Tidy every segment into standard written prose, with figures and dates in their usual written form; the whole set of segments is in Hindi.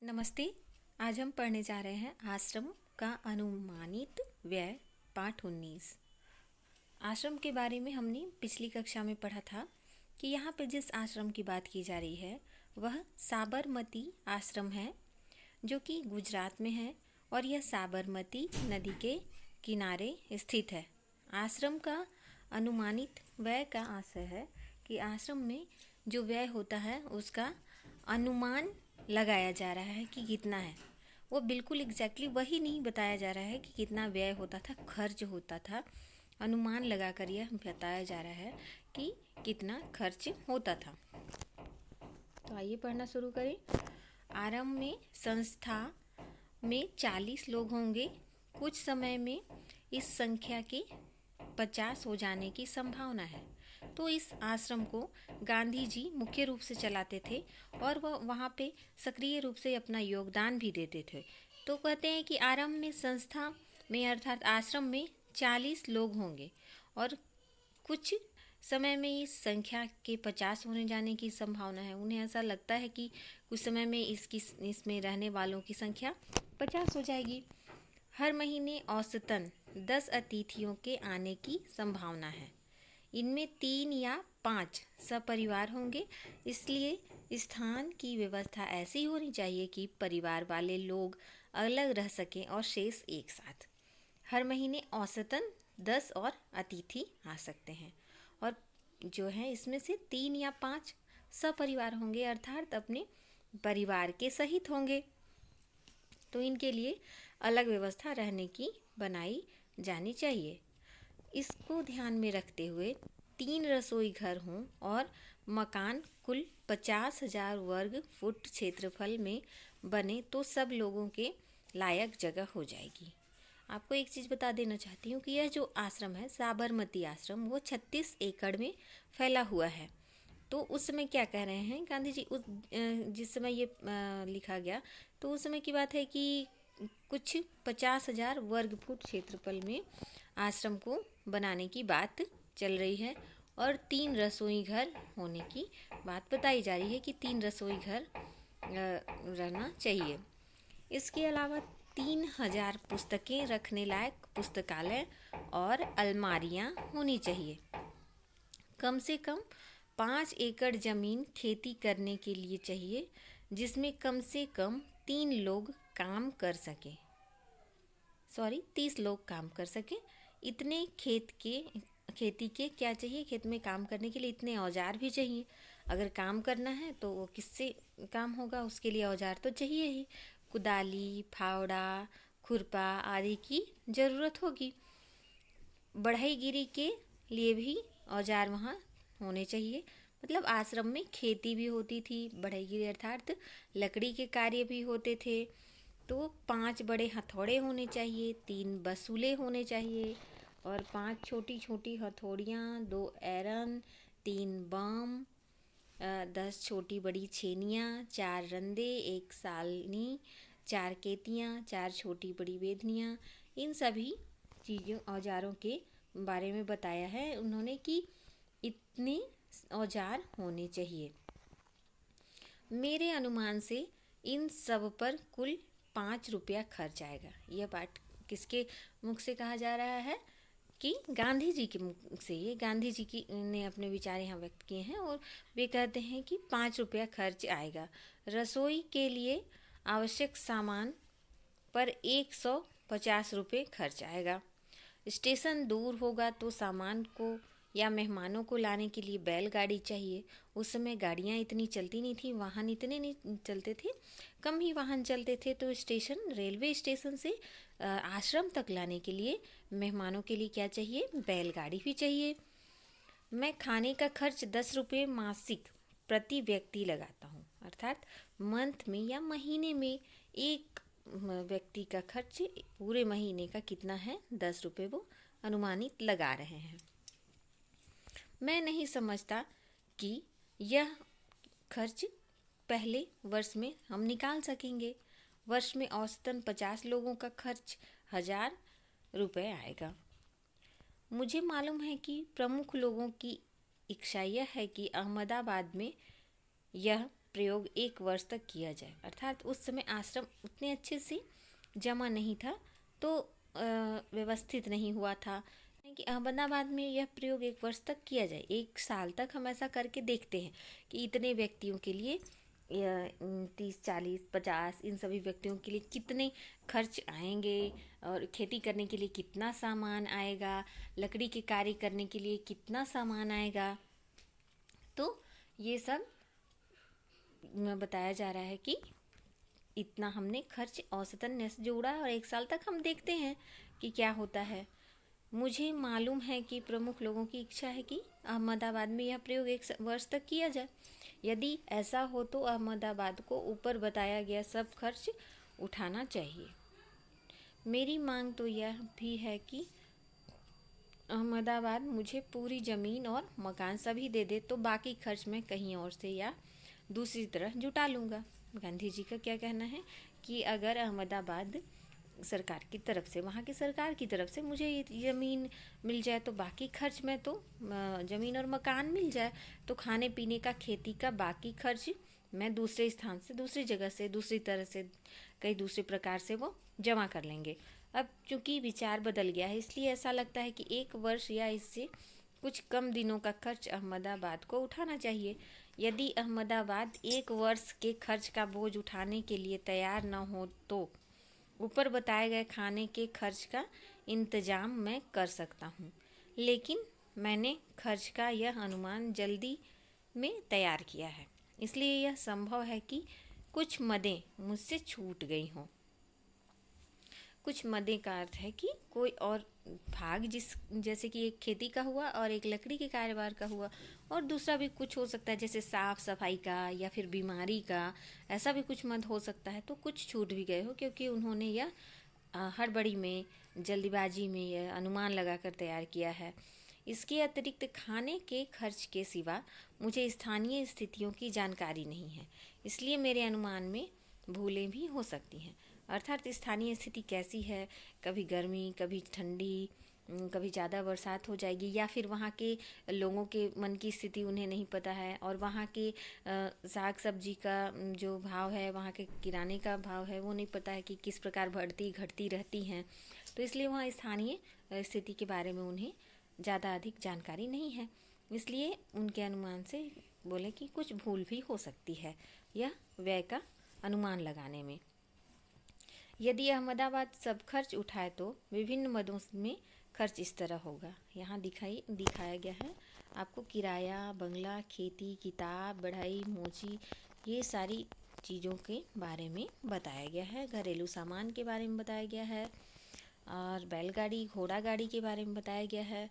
नमस्ते। आज हम पढ़ने जा रहे हैं आश्रम का अनुमानित व्यय पाठ 19। आश्रम के बारे में हमने पिछली कक्षा में पढ़ा था कि यहाँ पे जिस आश्रम की बात की जा रही है वह साबरमती आश्रम है, जो कि गुजरात में है और यह साबरमती नदी के किनारे स्थित है। आश्रम का अनुमानित व्यय का आशय है कि आश्रम में जो व्यय होता है उसका अनुमान लगाया जा रहा है कि कितना है। वो बिल्कुल एग्जैक्टली वही नहीं बताया जा रहा है कि कितना व्यय होता था, खर्च होता था। अनुमान लगाकर यह बताया जा रहा है कि कितना खर्च होता था। तो आइए पढ़ना शुरू करें। आरंभ में संस्था में 40 लोग होंगे। कुछ समय में इस संख्या के 50 हो जाने की संभावना है। तो इस आश्रम को गांधी जी मुख्य रूप से चलाते थे और वह वहाँ पे सक्रिय रूप से अपना योगदान भी देते थे। तो कहते हैं कि आरंभ में संस्था में अर्थात आश्रम में 40 लोग होंगे और कुछ समय में इस संख्या के 50 होने जाने की संभावना है। उन्हें ऐसा लगता है कि कुछ समय में इसमें रहने वालों की संख्या 50 हो जाएगी। हर महीने औसतन 10 अतिथियों के आने की संभावना है। इनमें 3 या 5 सपरिवार होंगे, इसलिए स्थान की व्यवस्था ऐसी होनी चाहिए कि परिवार वाले लोग अलग रह सकें और शेष एक साथ। हर महीने औसतन 10 और अतिथि आ सकते हैं और जो है इसमें से 3 या 5 सपरिवार होंगे अर्थात अपने परिवार के सहित होंगे। तो इनके लिए अलग व्यवस्था रहने की बनाई जानी चाहिए। इसको ध्यान में रखते हुए 3 रसोई घर हों और मकान कुल 50,000 वर्ग फुट क्षेत्रफल में बने तो सब लोगों के लायक जगह हो जाएगी। आपको एक चीज़ बता देना चाहती हूँ कि यह जो आश्रम है साबरमती आश्रम, वो 36 एकड़ में फैला हुआ है। तो उस समय क्या कह रहे हैं गांधी जी, जिस समय ये लिखा गया तो उस समय की बात है कि कुछ 50,000 वर्ग फुट क्षेत्रफल में आश्रम को बनाने की बात चल रही है और 3 रसोई घर होने की बात बताई जा रही है कि 3 रसोई घर रहना चाहिए। इसके अलावा 3,000 पुस्तकें रखने लायक पुस्तकालय और अलमारियां होनी चाहिए। कम से कम 5 एकड़ जमीन खेती करने के लिए चाहिए, जिसमें कम से कम 3 लोग काम कर सकें। 30 लोग काम कर सकें। इतने खेती के क्या चाहिए, खेत में काम करने के लिए इतने औजार भी चाहिए। अगर काम करना है तो वो किससे काम होगा, उसके लिए औजार तो चाहिए ही। कुदाली, फावड़ा, खुरपा आदि की ज़रूरत होगी। बढ़ईगिरी के लिए भी औजार वहाँ होने चाहिए। मतलब आश्रम में खेती भी होती थी, बढ़ईगिरी अर्थात लकड़ी के कार्य भी होते थे। तो 5 बड़े हथौड़े होने चाहिए, 3 बसूले होने चाहिए और 5 छोटी छोटी हथौड़ियाँ, 2 एरन, 3 बम, 10 छोटी बड़ी छेनियाँ, 4 रंदे, 1 सालनी, 4 केतियाँ, 4 छोटी बड़ी बेधनियाँ। इन सभी चीज़ों औजारों के बारे में बताया है उन्होंने कि इतने औजार होने चाहिए। मेरे अनुमान से इन सब पर कुल 5 रुपया खर्च आएगा। यह पाठ किसके मुख से कहा जा रहा है कि गांधी जी के मुख से। ये गांधी जी की ने अपने विचार यहाँ व्यक्त किए हैं और वे कहते हैं कि 5 रुपया खर्च आएगा। रसोई के लिए आवश्यक सामान पर 150 रुपये खर्च आएगा। स्टेशन दूर होगा तो सामान को या मेहमानों को लाने के लिए बैलगाड़ी चाहिए। उस समय गाड़ियाँ इतनी चलती नहीं थी, वाहन इतने नहीं चलते थे, कम ही वाहन चलते थे। तो रेलवे स्टेशन से आश्रम तक लाने के लिए मेहमानों के लिए क्या चाहिए, बैलगाड़ी भी चाहिए। मैं खाने का खर्च 10 रुपये मासिक प्रति व्यक्ति लगाता हूँ, अर्थात मंथ में या महीने में एक व्यक्ति का खर्च पूरे महीने का कितना है, 10 रुपये वो अनुमानित लगा रहे हैं। मैं नहीं समझता कि यह खर्च पहले वर्ष में हम निकाल सकेंगे। वर्ष में औसतन 50 लोगों का खर्च 1,000 रुपये आएगा। मुझे मालूम है कि प्रमुख लोगों की इच्छा यह है कि अहमदाबाद में यह प्रयोग 1 वर्ष तक किया जाए। अर्थात उस समय आश्रम उतने अच्छे से जमा नहीं था, तो व्यवस्थित नहीं हुआ था कि अहमदाबाद में यह प्रयोग 1 वर्ष तक किया जाए। 1 साल तक हम ऐसा करके देखते हैं कि इतने व्यक्तियों के लिए 30, 40, 50 इन सभी व्यक्तियों के लिए कितने खर्च आएंगे और खेती करने के लिए कितना सामान आएगा, लकड़ी के कार्य करने के लिए कितना सामान आएगा। तो ये सब बताया जा रहा है कि इतना हमने खर्च औसतन से जोड़ा और 1 साल तक हम देखते हैं कि क्या होता है। मुझे मालूम है कि प्रमुख लोगों की इच्छा है कि अहमदाबाद में यह प्रयोग 1 वर्ष तक किया जाए। यदि ऐसा हो तो अहमदाबाद को ऊपर बताया गया सब खर्च उठाना चाहिए। मेरी मांग तो यह भी है कि अहमदाबाद मुझे पूरी ज़मीन और मकान सभी दे दे, तो बाकी खर्च मैं कहीं और से या दूसरी तरह जुटा लूँगा। गांधी जी का क्या कहना है कि अगर अहमदाबाद सरकार की तरफ से, वहाँ की सरकार की तरफ से मुझे ज़मीन मिल जाए, तो बाकी खर्च में तो ज़मीन और मकान मिल जाए, तो खाने पीने का, खेती का बाकी खर्च मैं दूसरे स्थान से, दूसरी जगह से, दूसरी तरह से, कई दूसरे प्रकार से वो जमा कर लेंगे। अब चूँकि विचार बदल गया है, इसलिए ऐसा लगता है कि 1 वर्ष या इससे कुछ कम दिनों का खर्च अहमदाबाद को उठाना चाहिए। यदि अहमदाबाद 1 वर्ष के खर्च का बोझ उठाने के लिए तैयार न हो तो ऊपर बताए गए खाने के खर्च का इंतज़ाम मैं कर सकता हूँ, लेकिन मैंने खर्च का यह अनुमान जल्दी में तैयार किया है, इसलिए यह संभव है कि कुछ मदें मुझसे छूट गई हों। कुछ मदें का अर्थ है कि कोई और भाग, जैसे कि एक खेती का हुआ और एक लकड़ी के कारोबार का हुआ, और दूसरा भी कुछ हो सकता है जैसे साफ सफाई का या फिर बीमारी का, ऐसा भी कुछ मद हो सकता है। तो कुछ छूट भी गए हो क्योंकि उन्होंने यह हड़बड़ी में, जल्दीबाजी में यह अनुमान लगाकर तैयार किया है। इसके अतिरिक्त खाने के खर्च के सिवा मुझे स्थानीय स्थितियों की जानकारी नहीं है, इसलिए मेरे अनुमान में भूलें भी हो सकती हैं। अर्थात स्थानीय स्थिति कैसी है, कभी गर्मी, कभी ठंडी, कभी ज़्यादा बरसात हो जाएगी, या फिर वहाँ के लोगों के मन की स्थिति उन्हें नहीं पता है, और वहाँ के साग सब्जी का जो भाव है, वहाँ के किराने का भाव है, वो नहीं पता है कि किस प्रकार बढ़ती घटती रहती हैं। तो इसलिए वहाँ स्थानीय स्थिति के बारे में उन्हें ज़्यादा अधिक जानकारी नहीं है, इसलिए उनके अनुमान से बोले कि कुछ भूल भी हो सकती है यह व्यय का अनुमान लगाने में। यदि अहमदाबाद सब खर्च उठाए तो विभिन्न मदों में खर्च इस तरह होगा। यहाँ दिखाया गया है आपको किराया, बंगला, खेती, किताब, बढ़ाई, मोची, ये सारी चीज़ों के बारे में बताया गया है। घरेलू सामान के बारे में बताया गया है, और बैलगाड़ी, घोड़ा गाड़ी के बारे में बताया गया है।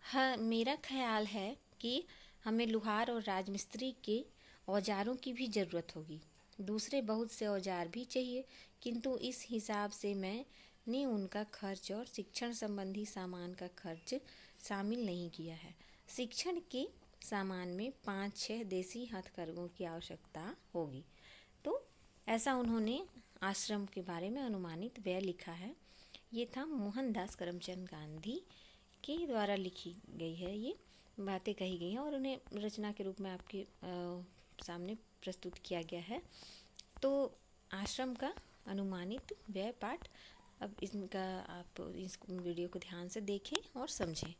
हाँ, मेरा ख्याल है कि हमें लोहार और राजमिस्त्री के औजारों की भी ज़रूरत होगी। दूसरे बहुत से औजार भी चाहिए, किंतु इस हिसाब से मैंने उनका खर्च और शिक्षण संबंधी सामान का खर्च शामिल नहीं किया है। शिक्षण के सामान में 5-6 देसी हथकरघों की आवश्यकता होगी। तो ऐसा उन्होंने आश्रम के बारे में अनुमानित व्यय लिखा है। ये था मोहनदास करमचंद गांधी के द्वारा लिखी गई है, ये बातें कही गई हैं और उन्हें रचना के रूप में आपके सामने प्रस्तुत किया गया है। तो आश्रम का अनुमानित व्यय पाठ, अब इनका आप इस वीडियो को ध्यान से देखें और समझें।